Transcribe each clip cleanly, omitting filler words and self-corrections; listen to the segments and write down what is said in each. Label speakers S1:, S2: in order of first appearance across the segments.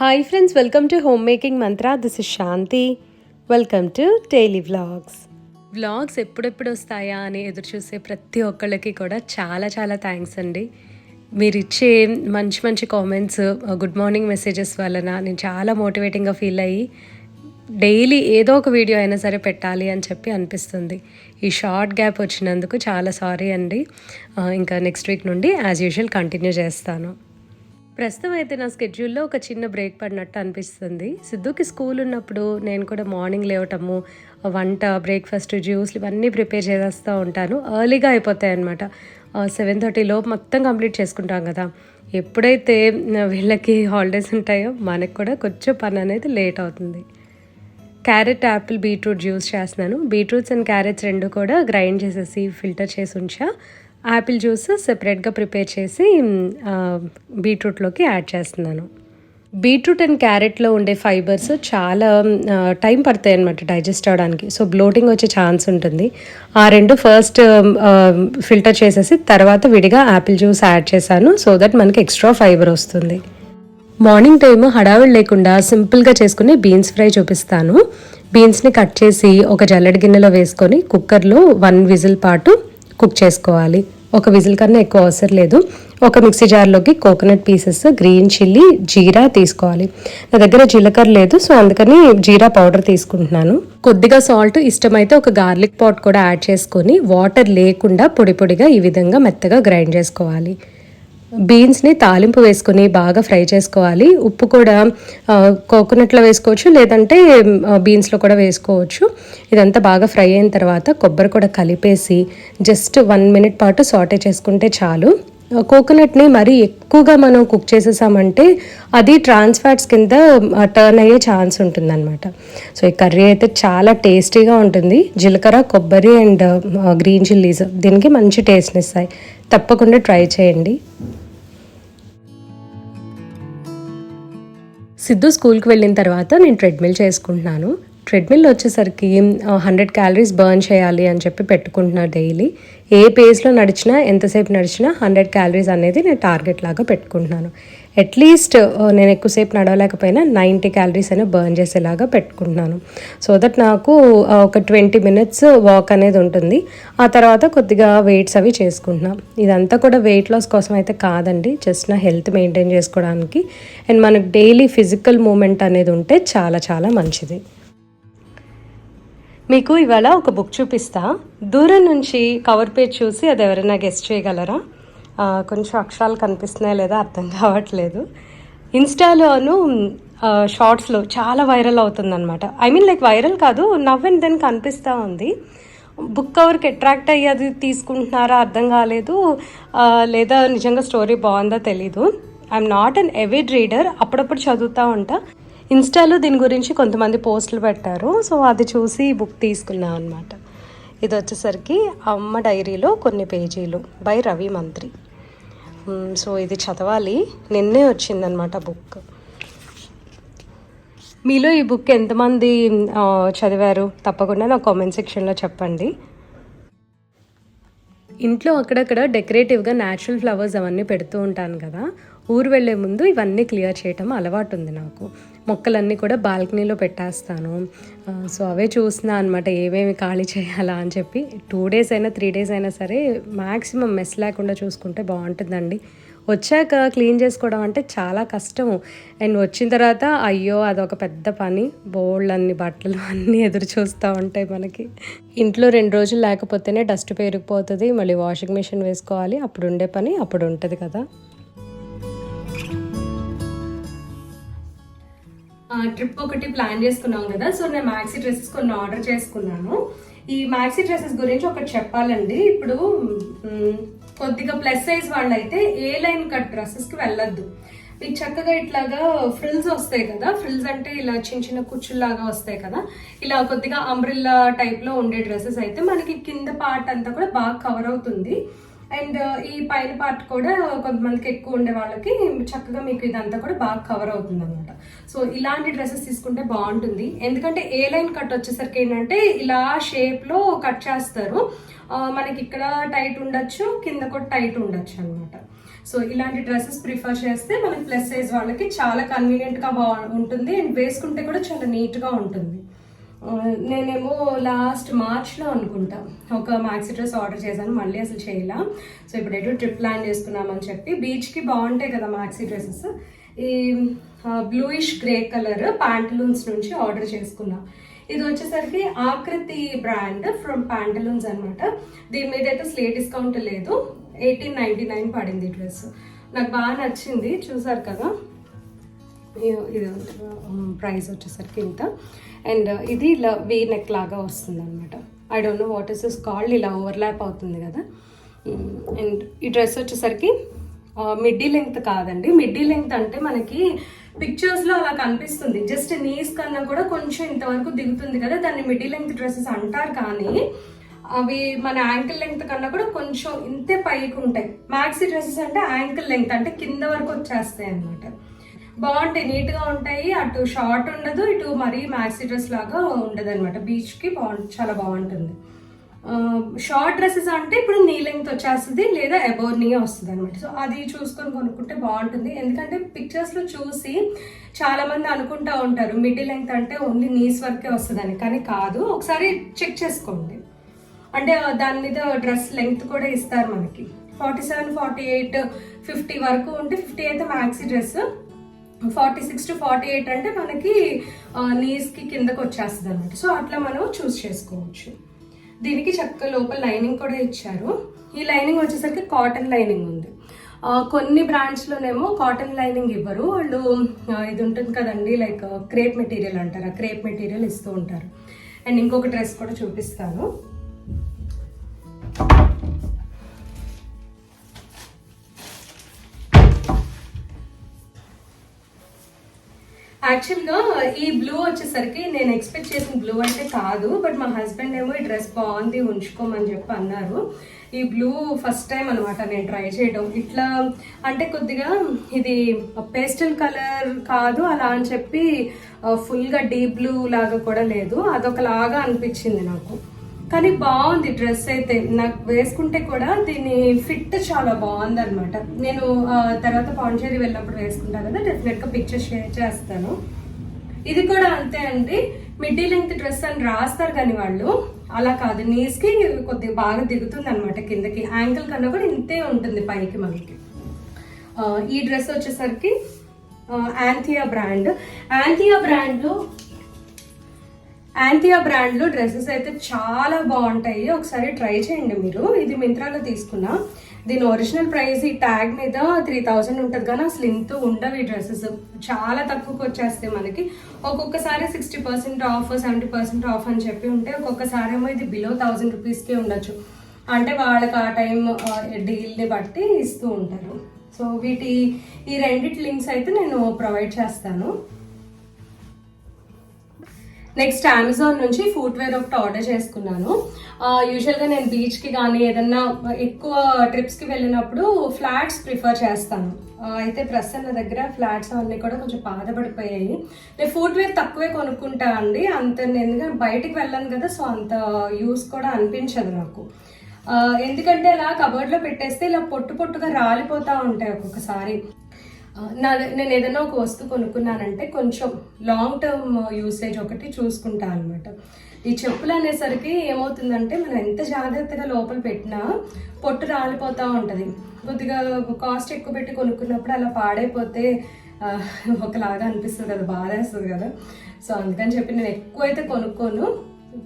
S1: Hi friends, welcome to Homemaking Mantra. This is Shanti. Welcome to Daily Vlogs. Vlogs ఎప్పుడెప్పుడు వస్తాయా అని ఎదురు చూసే ప్రతి ఒక్కళ్ళకి కూడా చాలా చాలా థ్యాంక్స్ అండి. మీరు ఇచ్చే మంచి మంచి కామెంట్స్, గుడ్ మార్నింగ్ మెసేజెస్ వలన నేను చాలా మోటివేటింగ్గా ఫీల్ అయ్యి డైలీ ఏదో ఒక వీడియో అయినా సరే పెట్టాలి అని చెప్పి అనిపిస్తుంది. ఈ షార్ట్ గ్యాప్ వచ్చినందుకు చాలా సారీ అండి. ఇంకా నెక్స్ట్ వీక్ నుండి యాజ్ యూజువల్ కంటిన్యూ చేస్తాను. ప్రస్తుతం అయితే నా స్కెడ్యూల్లో ఒక చిన్న బ్రేక్ పడినట్టు అనిపిస్తుంది. సిద్ధుకి స్కూల్ ఉన్నప్పుడు నేను కూడా మార్నింగ్ లేవటము, వంట, బ్రేక్ఫాస్ట్, జ్యూస్లు ఇవన్నీ ప్రిపేర్ చేస్తూ ఉంటాను. ఎర్లీగా అయిపోతాయి అనమాట. 7:30 లోపు మొత్తం కంప్లీట్ చేసుకుంటాం కదా. ఎప్పుడైతే వీళ్ళకి హాలిడేస్ ఉంటాయో మనకు కూడా కొంచెం పని అనేది లేట్ అవుతుంది. క్యారెట్, యాపిల్, బీట్రూట్ జ్యూస్ చేస్తున్నాను. బీట్రూట్స్ అండ్ క్యారెట్స్ రెండు కూడా గ్రైండ్ చేసేసి ఫిల్టర్ చేసి ఉంచా. యాపిల్ జ్యూస్ సెపరేట్గా ప్రిపేర్ చేసి బీట్రూట్లోకి యాడ్ చేస్తున్నాను. బీట్రూట్ అండ్ క్యారెట్లో ఉండే ఫైబర్స్ చాలా టైం పడతాయి అన్నమాట డైజెస్ట్ అవ్వడానికి. సో బ్లోటింగ్ వచ్చే ఛాన్స్ ఉంటుంది. ఆ రెండు ఫస్ట్ ఫిల్టర్ చేసేసి తర్వాత విడిగా యాపిల్ జ్యూస్ యాడ్ చేశాను. సో దట్ మనకి ఎక్స్ట్రా ఫైబర్ వస్తుంది. మార్నింగ్ టైము హడావిడి లేకుండా సింపుల్గా చేసుకుని బీన్స్ ఫ్రై చూపిస్తాను. బీన్స్ని కట్ చేసి ఒక జల్లెడ గిన్నెలో వేసుకొని కుక్కర్లో 1 విజిల్ పాటు కుక్ చేసుకోవాలి. ఒక విజిల్ కన్నా ఎక్కువ అవసరం లేదు. ఒక మిక్సీ జార్లోకి కోకోనట్ పీసెస్, గ్రీన్ చిల్లీ, జీరా తీసుకోవాలి. నా దగ్గర జీలకర్ర లేదు, సో అందుకని జీరా పౌడర్ తీసుకుంటున్నాను. కొద్దిగా సాల్ట్, ఇష్టమైతే ఒక గార్లిక్ పౌడర్ కూడా యాడ్ చేసుకొని వాటర్ లేకుండా పొడి పొడిగా ఈ విధంగా మెత్తగా గ్రైండ్ చేసుకోవాలి. బీన్స్ని తాలింపు వేసుకొని బాగా ఫ్రై చేసుకోవాలి. ఉప్పు కూడా కోకోనట్లో వేసుకోవచ్చు, లేదంటే బీన్స్లో కూడా వేసుకోవచ్చు. ఇదంతా బాగా ఫ్రై అయిన తర్వాత కొబ్బరి కూడా కలిపేసి జస్ట్ 1 మినిట్ పాటు సాటే చేసుకుంటే చాలు. కోకోనట్ని మరీ ఎక్కువగా మనం కుక్ చేసేసామంటే అది ట్రాన్స్ ఫ్యాట్స్ కింద టర్న్ అయ్యే ఛాన్స్ ఉంటుందన్నమాట. సో ఈ కర్రీ అయితే చాలా టేస్టీగా ఉంటుంది. జీలకర్ర, కొబ్బరి అండ్ గ్రీన్ చిల్లీస్ దీనికి మంచి టేస్ట్ని ఇస్తాయి. తప్పకుండా ట్రై చేయండి. సిద్ధు స్కూల్కి వెళ్ళిన తర్వాత నేను ట్రెడ్మిల్ చేసుకుంటున్నాను. ట్రెడ్మిల్ వచ్చేసరికి 100 క్యాలరీస్ బర్న్ చేయాలి అని చెప్పి పెట్టుకుంటున్నాను డైలీ. ఏ పేస్లో నడిచినా, ఎంతసేపు నడిచినా 100 క్యాలరీస్ అనేది నేను టార్గెట్ లాగా పెట్టుకుంటున్నాను. అట్లీస్ట్ నేను ఎక్కువసేపు నడవలేకపోయినా 90 క్యాలరీస్ అయినా బర్న్ చేసేలాగా పెట్టుకుంటున్నాను. సో దట్ నాకు ఒక 20 మినిట్స్ వాక్ అనేది ఉంటుంది. ఆ తర్వాత కొద్దిగా వెయిట్స్ అవి చేసుకుంటున్నాను. ఇదంతా కూడా వెయిట్ లాస్ కోసం అయితే కాదండి, జస్ట్ నా హెల్త్ మెయింటైన్ చేసుకోవడానికి. అండ్ మనకు డైలీ ఫిజికల్ మూమెంట్ అనేది ఉంటే చాలా చాలా మంచిది. మీకు ఇవాళ ఒక బుక్ చూపిస్తా. దూరం నుంచి కవర్ పేజ్ చూసి అది ఎవరైనా గెస్ట్ చేయగలరా? కొంచెం అక్షరాలు కనిపిస్తున్నాయో లేదా అర్థం కావట్లేదు. ఇన్స్టాలోను షార్ట్స్లో చాలా వైరల్ అవుతుందన్నమాట. ఐ మీన్ లైక్ వైరల్ కాదు, నవ్ అండ్ దెన్ కనిపిస్తూ ఉంది. బుక్ కవర్కి అట్రాక్ట్ అయ్యేది తీసుకుంటున్నారా అర్థం కాలేదు, లేదా నిజంగా స్టోరీ బాగుందో తెలీదు. I'm not an Avid reader, అప్పుడప్పుడు చదువుతూ ఉంటా. ఇన్స్టాలో దీని గురించి కొంతమంది పోస్టులు పెట్టారు, సో అది చూసి బుక్ తీసుకున్నాను అనమాట. ఇది వచ్చేసరికి అమ్మ డైరీలో కొన్ని పేజీలు బై రవి మంత్రి. సో ఇది చదవాలి, నిన్నే వచ్చిందనమాట బుక్. మీలో ఈ బుక్ ఎంతమంది చదివారు తప్పకుండా నా కామెంట్ సెక్షన్లో చెప్పండి. ఇంట్లో అక్కడక్కడ డెకరేటివ్గా న్యాచురల్ ఫ్లవర్స్ అవన్నీ పెడుతూ ఉంటాను కదా. ఊరు వెళ్ళే ముందు ఇవన్నీ క్లియర్ చేయటం అలవాటు ఉంది నాకు. మొక్కలన్నీ కూడా బాల్కనీలో పెట్టేస్తాను. సో అవే చూస్తున్నా అనమాట ఏమేమి ఖాళీ చేయాలా అని చెప్పి. 2 డేస్ అయినా 3 డేస్ అయినా సరే మ్యాక్సిమం మెస్ లేకుండా చూసుకుంటే బాగుంటుందండి. వచ్చాక క్లీన్ చేసుకోవడం అంటే చాలా కష్టము. అండ్ వచ్చిన తర్వాత అయ్యో అదొక పెద్ద పని, బోల్డ్ బట్టలు అన్నీ ఎదురు చూస్తూ ఉంటాయి మనకి. ఇంట్లో 2 రోజులు లేకపోతేనే డస్ట్ పెరిగిపోతుంది, మళ్ళీ వాషింగ్ మిషన్ వేసుకోవాలి, అప్పుడు ఉండే పని అప్పుడు ఉంటుంది కదా. ట్రిప్ ఒకటి ప్లాన్ చేసుకున్నాం కదా, సో నేను మ్యాక్సీ డ్రెస్సెస్ కొన్ని ఆర్డర్ చేసుకున్నాను. ఈ మ్యాక్సీ డ్రెస్సెస్ గురించి ఒకటి చెప్పాలండి. ఇప్పుడు కొద్దిగా ప్లస్ సైజ్ వాళ్ళు అయితే ఏ లైన్ కట్ డ్రెస్సెస్కి వెళ్ళొద్దు. మీకు చక్కగా ఇట్లాగా ఫ్రిల్స్ వస్తాయి కదా, ఫ్రిల్స్ అంటే ఇలా చిన్న చిన్న కుచ్చుల్లాగా వస్తాయి కదా, ఇలా కొద్దిగా అంబ్రిల్లా టైప్లో ఉండే డ్రెస్సెస్ అయితే మనకి కింద పార్ట్ అంతా కూడా బాగా కవర్ అవుతుంది. అండ్ ఈ పైన పార్ట్ కూడా కొంతమందికి ఎక్కువ ఉండే వాళ్ళకి చక్కగా మీకు ఇదంతా కూడా బాగా కవర్ అవుతుంది అనమాట. సో ఇలాంటి డ్రెస్సెస్ తీసుకుంటే బాగుంటుంది. ఎందుకంటే ఏ లైన్ కట్ వచ్చేసరికి ఏంటంటే ఇలా షేప్లో కట్ చేస్తారు. మనకి ఇక్కడ టైట్ ఉండొచ్చు, కింద కూడా టైట్ ఉండొచ్చు అనమాట. సో ఇలాంటి డ్రెస్సెస్ ప్రిఫర్ చేస్తే మనకి ప్లస్ సైజ్ వాళ్ళకి చాలా కన్వీనియంట్గా ఉంటుంది అండ్ వేసుకుంటే కూడా చాలా నీట్గా ఉంటుంది. నేనేమో లాస్ట్ మార్చ్లో అనుకుంటా ఒక మ్యాక్సీ డ్రెస్ ఆర్డర్ చేశాను, మళ్ళీ అసలు చేయలా. సో ఇప్పుడు ఎటు ట్రిప్ ప్లాన్ చేసుకున్నామని చెప్పి బీచ్కి బాగుంటాయి కదా మ్యాక్సీ డ్రెస్సెస్. ఈ బ్లూయిష్ గ్రే కలర్ ప్యాంటలూన్స్ నుంచి ఆర్డర్ చేసుకున్నా. ఇది వచ్చేసరికి ఆకృతి బ్రాండ్ ఫ్రమ్ ప్యాంటలూన్స్ అనమాట. దీని మీద అయితే స్లేట్ డిస్కౌంట్ లేదు, 1899 పడింది డ్రెస్. నాకు బాగా నచ్చింది, చూసారు కదా. ఇది ప్రైస్ వచ్చేసరికి ఇంత. అండ్ ఇది ఇలా వీ నెక్ లాగా వస్తుంది అనమాట. I don't know what is is called, ఇలా ఓవర్లాప్ అవుతుంది కదా. అండ్ ఈ డ్రెస్ వచ్చేసరికి మిడ్డీ లెంగ్త్ కాదండి. మిడ్డీ లెంగ్త్ అంటే మనకి పిక్చర్స్లో అలా కనిపిస్తుంది, జస్ట్ నీస్ కన్నా కూడా కొంచెం ఇంతవరకు దిగుతుంది కదా, దాన్ని మిడ్డీ లెంగ్త్ డ్రెస్సెస్ అంటారు. కానీ అవి మన యాంకిల్ లెంగ్త్ కన్నా కూడా కొంచెం ఇంతే పైకి ఉంటాయి. మ్యాక్సీ డ్రెస్సెస్ అంటే యాంకిల్ లెంగ్త్ అంటే కింద వరకు వచ్చేస్తాయి అనమాట. బాగుంటాయి, నీట్గా ఉంటాయి. అటు షార్ట్ ఉండదు, ఇటు మరీ మ్యాక్సీ డ్రెస్ లాగా ఉండదు అనమాట. బీచ్కి చాలా బాగుంటుంది. షార్ట్ డ్రెస్సెస్ అంటే ఇప్పుడు నీ లెంగ్త్ వచ్చేస్తుంది లేదా అబోవ్ నీ వస్తుంది అనమాట. సో అది చూసుకొని కొనుక్కుంటే బాగుంటుంది. ఎందుకంటే పిక్చర్స్లో చూసి చాలామంది అనుకుంటూ ఉంటారు మిడిల్ లెంగ్త్ అంటే ఓన్లీ నీస్ వరకే వస్తుందని, కానీ కాదు. ఒకసారి చెక్ చేసుకోండి. అంటే దాని మీద డ్రెస్ లెంగ్త్ కూడా ఇస్తారు మనకి. 47, 48, 50 వరకు ఉంటే 50 అయితే మ్యాక్సీ డ్రెస్, 46 to 48 అంటే మనకి నీస్కి కిందకు వచ్చేస్తుంది అనమాట. సో అట్లా మనం చూస్ చేసుకోవచ్చు. దీనికి చక్కగా లోపల లైనింగ్ కూడా ఇచ్చారు. ఈ లైనింగ్ వచ్చేసరికి కాటన్ లైనింగ్ ఉంది. కొన్ని బ్రాండ్స్లోనేమో కాటన్ లైనింగ్ ఇవ్వరు వాళ్ళు. ఇది ఉంటుంది కదండి, లైక్ క్రేప్ మెటీరియల్ అంటారు, ఆ క్రేప్ మెటీరియల్ ఇస్తూ ఉంటారు. అండ్ ఇంకొక డ్రెస్ కూడా చూపిస్తాను. యాక్చువల్గా ఈ బ్లూ వచ్చేసరికి నేను ఎక్స్పెక్ట్ చేసిన బ్లూ అంటే కాదు, బట్ మా హస్బెండ్ ఏమో ఈ డ్రెస్ బాగుంది ఉంచుకోమని చెప్పి అన్నారు. ఈ బ్లూ ఫస్ట్ టైం అనమాట నేను ట్రై చేయడం. ఇట్లా అంటే కొద్దిగా ఇది పేస్టల్ కలర్ కాదు అలా అని చెప్పి ఫుల్గా డీప్ బ్లూ లాగా కూడా లేదు, అదొకలాగా అనిపించింది నాకు. కానీ బాగుంది డ్రెస్ అయితే. నాకు వేసుకుంటే కూడా దీని ఫిట్ చాలా బాగుంది అనమాట. నేను తర్వాత పాండిచేరి వెళ్ళినప్పుడు వేసుకుంటాను కదా, డెఫినెట్గా పిక్చర్ షేర్ చేస్తాను. ఇది కూడా అంతే అండి, మిడ్డీ లెంగ్త్ డ్రెస్ అని రాస్తారు కానీ వాళ్ళు అలా కాదు, నీస్కి కొద్దిగా బాగా దిగుతుంది అనమాట కిందకి. యాంకిల్ కన్నా కూడా ఇంతే ఉంటుంది పైకి మనకి. ఈ డ్రెస్ వచ్చేసరికి యాంథియా బ్రాండ్లో డ్రెస్సెస్ అయితే చాలా బాగుంటాయి. ఒకసారి ట్రై చేయండి మీరు. ఇది మింత్రాలో తీసుకున్నా. దీని ఒరిజినల్ ప్రైస్ ఈ ట్యాగ్ మీద 3000 ఉంటుంది, కానీ అసలు ఇంత ఉండవు ఈ డ్రెస్సెస్. చాలా తక్కువకి వచ్చేస్తాయి మనకి. ఒక్కొక్కసారి 60% ఆఫ్, 70% ఆఫ్ అని చెప్పి ఉంటే, ఒక్కొక్కసారి ఏమో ఇది బిలో 1000 రూపీస్కే ఉండొచ్చు. అంటే వాళ్ళకి ఆ టైం డీల్ని బట్టి ఇస్తూ ఉంటారు. సో ఈ రెండిటి లింక్స్ అయితే నేను ప్రొవైడ్ చేస్తాను. నెక్స్ట్ అమెజాన్ నుంచి ఫుట్వేర్ ఒకటి ఆర్డర్ చేసుకున్నాను. యూజువల్గా నేను బీచ్కి కానీ ఏదన్నా ఎక్కువ ట్రిప్స్కి వెళ్ళినప్పుడు ఫ్లాట్స్ ప్రిఫర్ చేస్తాను. అయితే ప్రస్తుతం దగ్గర ఫ్లాట్స్ అవన్నీ కూడా కొంచెం బాధపడిపోయాయి. నేను ఫుట్వేర్ తక్కువే కొనుక్కుంటా అండి, అంత ఎందుకంటే బయటికి వెళ్ళాను కదా, సో అంత యూస్ కూడా అనిపించదు నాకు. ఎందుకంటే అలా కబోర్డ్లో పెట్టేస్తే ఇలా పొట్టుగా రాలిపోతూ ఉంటాయి ఒక్కొక్కసారి. నేను ఏదైనా ఒక వస్తువు కొనుక్కున్నానంటే కొంచెం లాంగ్ టర్మ్ యూసేజ్ ఒకటి చూసుకుంటా అనమాట. ఈ చెప్పులు అనేసరికి ఏమవుతుందంటే మనం ఎంత జాగ్రత్తగా లోపల పెట్టినా పొట్టు రాలిపోతూ ఉంటుంది. కొద్దిగా కాస్ట్ ఎక్కువ పెట్టి కొనుక్కున్నప్పుడు అలా పాడైపోతే ఒకలాగా అనిపిస్తుంది కదా, బాధేస్తుంది కదా. సో అందుకని చెప్పి నేను ఎక్కువైతే కొనుక్కోను.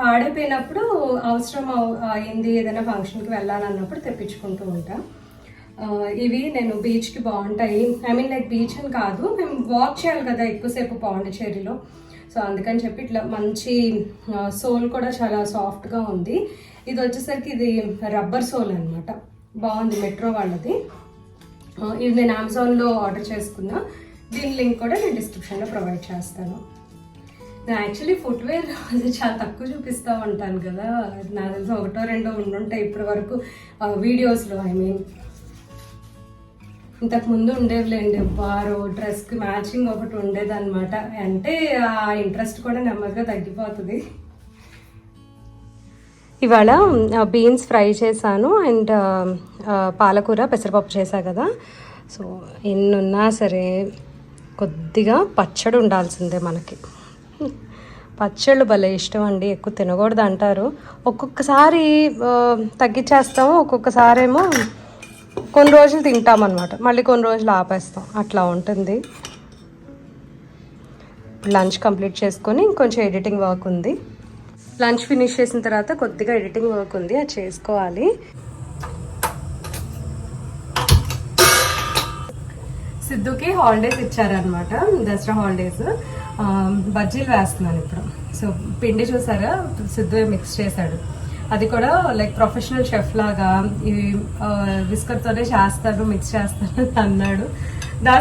S1: పాడైపోయినప్పుడు అవసరం అయింది, ఏదైనా ఫంక్షన్కి వెళ్ళాలన్నప్పుడు తెప్పించుకుంటూ ఉంటా. ఇవి నేను బీచ్కి బాగుంటాయి. ఐ మీన్ లైక్ బీచ్ అని కాదు, మేము వాక్ చేయాలి కదా ఎక్కువసేపు పాండిచేరిలో. సో అందుకని చెప్పి ఇట్లా మంచి సోల్ కూడా చాలా సాఫ్ట్గా ఉంది. ఇది వచ్చేసరికి ఇది రబ్బర్ సోల్ అనమాట, బాగుంది, మెట్రో వాళ్ళది. ఇది నేను అమెజాన్లో ఆర్డర్ చేసుకున్నా. దీని లింక్ కూడా నేను డిస్క్రిప్షన్లో ప్రొవైడ్ చేస్తాను. నేను యాక్చువల్లీ ఫుట్వేర్ చాలా తక్కువ చూపిస్తూ ఉంటాను కదా, నాకు తెలిసి 1-2 ఉండుంటాయి ఇప్పటి వరకు వీడియోస్లో. ఐ మీన్ ఇంతకుముందు ఉండేవిలేండి, వారు డ్రెస్కి మ్యాచింగ్ ఒకటి ఉండేదన్నమాట. అంటే ఆ ఇంట్రెస్ట్ కూడా నెమ్మదిగా తగ్గిపోతుంది. ఇవాళ బీన్స్ ఫ్రై చేశాను అండ్ పాలకూర పెసరపప్పు చేశా కదా, సో ఎన్నున్నా సరే కొద్దిగా పచ్చడి ఉండాల్సిందే మనకి. పచ్చళ్ళు భలే ఇష్టం అండి, ఎక్కువ తినకూడదు అంటారు. ఒక్కొక్కసారి తగ్గించేస్తాము, ఒక్కొక్కసారి ఏమో కొన్ని రోజులు తింటామన్నమాట, మళ్ళీ కొన్ని రోజులు ఆపేస్తాం, అట్లా ఉంటుంది. లంచ్ కంప్లీట్ చేసుకొని ఇంకొంచెం ఎడిటింగ్ వర్క్ ఉంది. లంచ్ ఫినిష్ చేసిన తర్వాత కొద్దిగా ఎడిటింగ్ వర్క్ ఉంది, అది చేసుకోవాలి. సిద్ధుకి హాలిడేస్ ఇచ్చారనమాట, దసరా హాలిడేస్. బజ్జీలు వేస్తున్నాను ఇప్పుడు. సో పిండి చూసారా, సిద్ధు మిక్స్ చేశాడు. అది కూడా లైక్ ప్రొఫెషనల్ షెఫ్ లాగా ఈ విస్కర్తోనే చేస్తాడు, మిక్స్ చేస్తాడు అన్నాడు.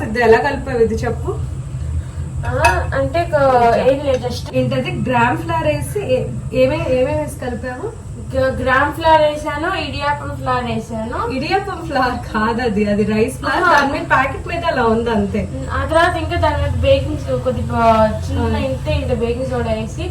S1: సిద్ధు ఎలా కలిపావు ఇది చెప్పు.
S2: అంటే ఏం లేదు, జస్ట్
S1: ఏంటది గ్రామ్ ఫ్లవర్ వేసి ఏమేమి వేసి కలిపాము.
S2: గ్రామ్ ఫ్లవర్ వేసాను, ఇడియాపం ఫ్లవర్ వేసాను.
S1: ఇడియాపం ఫ్లవర్ కాదు, అది రైస్ ఫ్లవర్. దాని మీద ప్యాకెట్ మీద అలా ఉంది అంతే.
S2: ఆ తర్వాత ఇంకా దాని మీద బేకింగ్ కొద్దిగా చిన్న ఇంత బేకింగ్ సోడా వేసి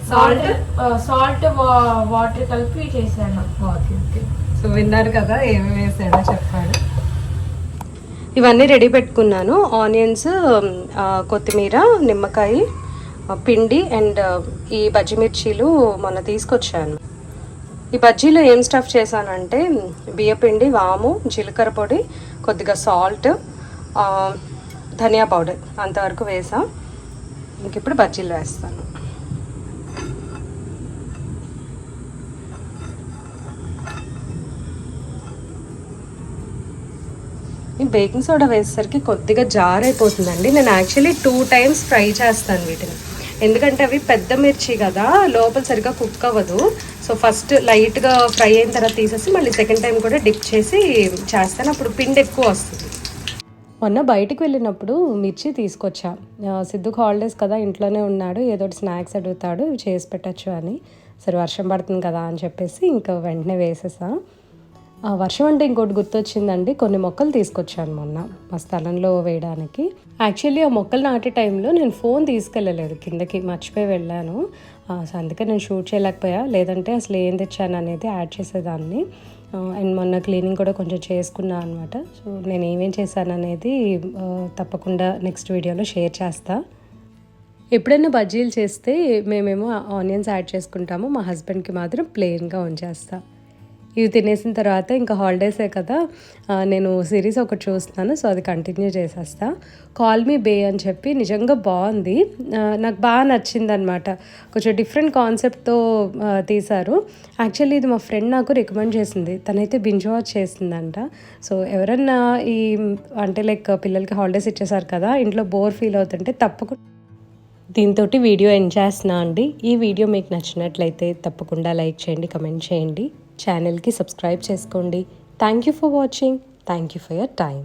S2: సాల్ట్ వాటర్ కలిపి చేశాను.
S1: Okay okay. సో విన్నారు కదా ఏమేమి వేసాడో చెప్పాడు. ఇవన్నీ రెడీ పెట్టుకున్నాను. ఆనియన్స్, కొత్తిమీర, నిమ్మకాయ, పిండి అండ్ ఈ బజ్జి మిర్చీలు మొన్న తీసుకొచ్చాను. ఈ బజ్జీలో ఏం స్టఫ్ చేశానంటే బియ్యపిండి, వాము, జీలకర్ర పొడి, కొద్దిగా సాల్ట్, ధనియా పౌడర్ అంతవరకు వేసా. ఇంక ఇప్పుడు బజ్జీలు వేస్తాను. ఈ బేకింగ్ సోడా వేసేసరికి కొద్దిగా జార్ అయిపోతుందండి. నేను యాక్చువల్లీ 2 times ఫ్రై చేస్తాను వీటిని, ఎందుకంటే అవి పెద్ద మిర్చి కదా, లోపల సరిగ్గా కుక్ అవ్వదు. సో ఫస్ట్ లైట్గా ఫ్రై అయిన తర్వాత తీసేసి మళ్ళీ సెకండ్ టైం కూడా డిప్ చేసి చేస్తాను, అప్పుడు పిండి ఎక్కువ వస్తుంది. మొన్న బయటికి వెళ్ళినప్పుడు మిర్చి తీసుకొచ్చా. సిద్ధుకు హాలిడేస్ కదా, ఇంట్లోనే ఉన్నాడు, ఏదో స్నాక్స్ అడుగుతాడు, ఇవి చేసి పెట్టచ్చు అని. సరే వర్షం పడుతుంది కదా అని చెప్పేసి ఇంకా వెంటనే వేసేసా. వర్షం అంటే ఇంకోటి గుర్తొచ్చిందండి, కొన్ని మొక్కలు తీసుకొచ్చాను మొన్న మా స్థలంలో వేయడానికి. యాక్చువల్లీ ఆ మొక్కలు నాటే టైంలో నేను ఫోన్ తీసుకెళ్ళలేదు, కిందకి మర్చిపోయి వెళ్ళాను. సో అందుకే నేను షూట్ చేయలేకపోయా, లేదంటే అసలు ఏం తెచ్చాను అనేది యాడ్ చేసేదాన్ని. అండ్ మొన్న క్లీనింగ్ కూడా కొంచెం చేసుకున్నాను అనమాట. సో నేను ఏమేం చేశాను అనేది తప్పకుండా నెక్స్ట్ వీడియోలో షేర్ చేస్తా. ఎప్పుడైనా బజ్జీలు చేస్తే మేమేమో ఆనియన్స్ యాడ్ చేసుకుంటాము, మా హస్బెండ్కి మాత్రం ప్లెయిన్గా ఉంచేస్తా. ఇవి తినేసిన తర్వాత ఇంకా హాలిడేసే కదా, నేను సిరీస్ ఒకటి చూస్తున్నాను, సో అది కంటిన్యూ చేసేస్తా. కాల్ మీ బే అని చెప్పి నిజంగా బాగుంది, నాకు బాగా నచ్చింది అనమాట. కొంచెం డిఫరెంట్ కాన్సెప్ట్తో తీశారు. యాక్చువల్లీ ఇది మా ఫ్రెండ్ నాకు రికమెండ్ చేసింది, తనైతే బింజ్ వాచ్ చేసిందంట. సో ఎవరన్నా ఈ అంటే లైక్ పిల్లలకి హాలిడేస్ ఇచ్చేసారు కదా, ఇంట్లో బోర్ ఫీల్ అవుతుంటే తప్పకుండా దీంతో వీడియో ఎండ్ చేస్తున్నా అండి. ఈ వీడియో మీకు నచ్చినట్లయితే తప్పకుండా లైక్ చేయండి, కమెంట్ చేయండి, ఛానల్కి సబ్స్క్రైబ్ చేసుకోండి. Thank you for watching. Thank you for your time.